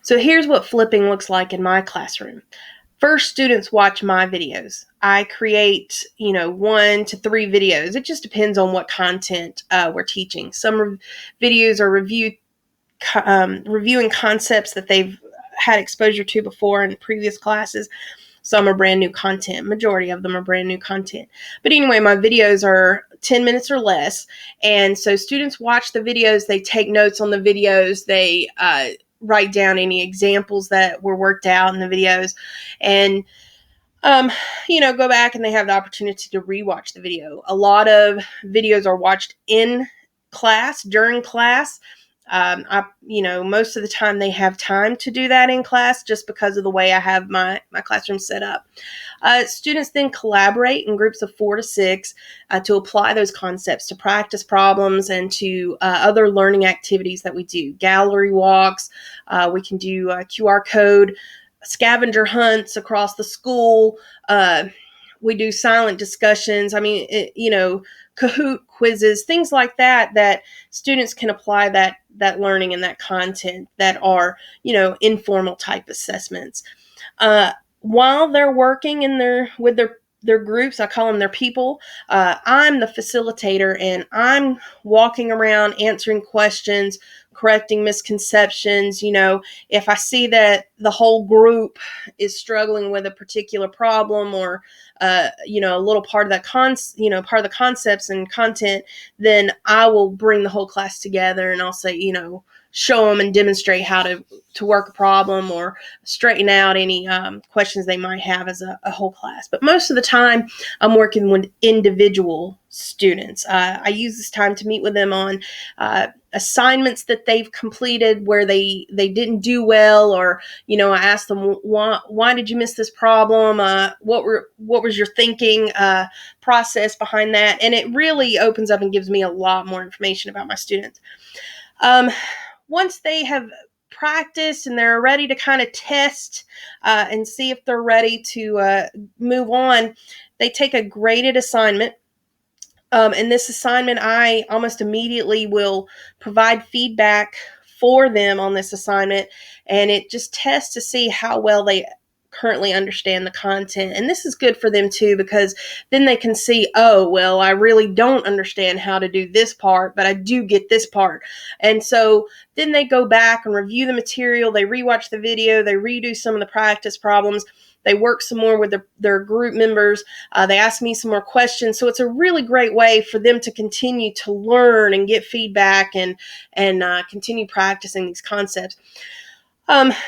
So here's what flipping looks like in my classroom. First, students watch my videos. I create, 1 to 3 videos. It just depends on what content we're teaching. Some videos are reviewing concepts that they've had exposure to before in previous classes. Some are brand new content. Majority of them are brand new content. But anyway, my videos are 10 minutes or less. And so students watch the videos. They take notes on the videos. They write down any examples that were worked out in the videos. And go back and they have the opportunity to rewatch the video. A lot of videos are watched in class, during class. Most of the time they have time to do that in class just because of the way I have my classroom set up. Students then collaborate in groups of 4 to 6 to apply those concepts to practice problems and to other learning activities that we do. Gallery walks, we can do QR code, scavenger hunts across the school. We do silent discussions. Kahoot quizzes, things like that students can apply that learning and that content that are, informal type assessments. While they're working with their groups, I call them their people, I'm the facilitator and I'm walking around answering questions, correcting misconceptions. If I see that the whole group is struggling with a particular problem or a little part of that part of the concepts and content, then I will bring the whole class together and I'll say, show them and demonstrate how to work a problem or straighten out any questions they might have as a whole class. But most of the time, I'm working with individual students. I use this time to meet with them on assignments that they've completed where they didn't do well, or I asked them, why did you miss this problem? What was your thinking process behind that? And it really opens up and gives me a lot more information about my students. Once they have practiced and they're ready to kind of test and see if they're ready to move on, they take a graded assignment. In this assignment, I almost immediately will provide feedback for them on this assignment, and it just tests to see how well they currently understand the content. And this is good for them too, because then they can see, oh, well, I really don't understand how to do this part, but I do get this part. And so then they go back and review the material, they rewatch the video, they redo some of the practice problems, they work some more with their group members, they ask me some more questions. So it's a really great way for them to continue to learn and get feedback and continue practicing these concepts.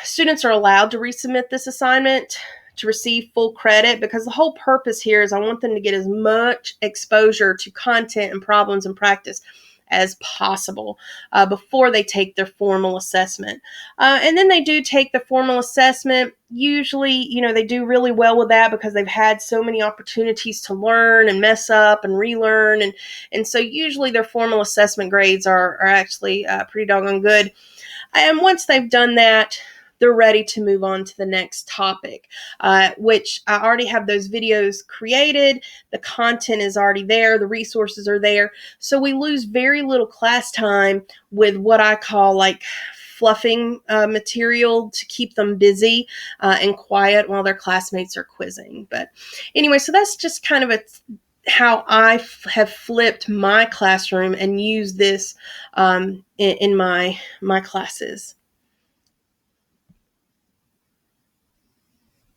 Students are allowed to resubmit this assignment to receive full credit, because the whole purpose here is I want them to get as much exposure to content and problems and practice as possible before they take their formal assessment. And then they do take the formal assessment. Usually, they do really well with that because they've had so many opportunities to learn and mess up and relearn. And so usually their formal assessment grades are actually pretty doggone good. And once they've done that, they're ready to move on to the next topic, which I already have those videos created. The content is already there. The resources are there. So we lose very little class time with what I call like fluffing material to keep them busy and quiet while their classmates are quizzing. But anyway, so that's just kind of how I have flipped my classroom and used this in my classes.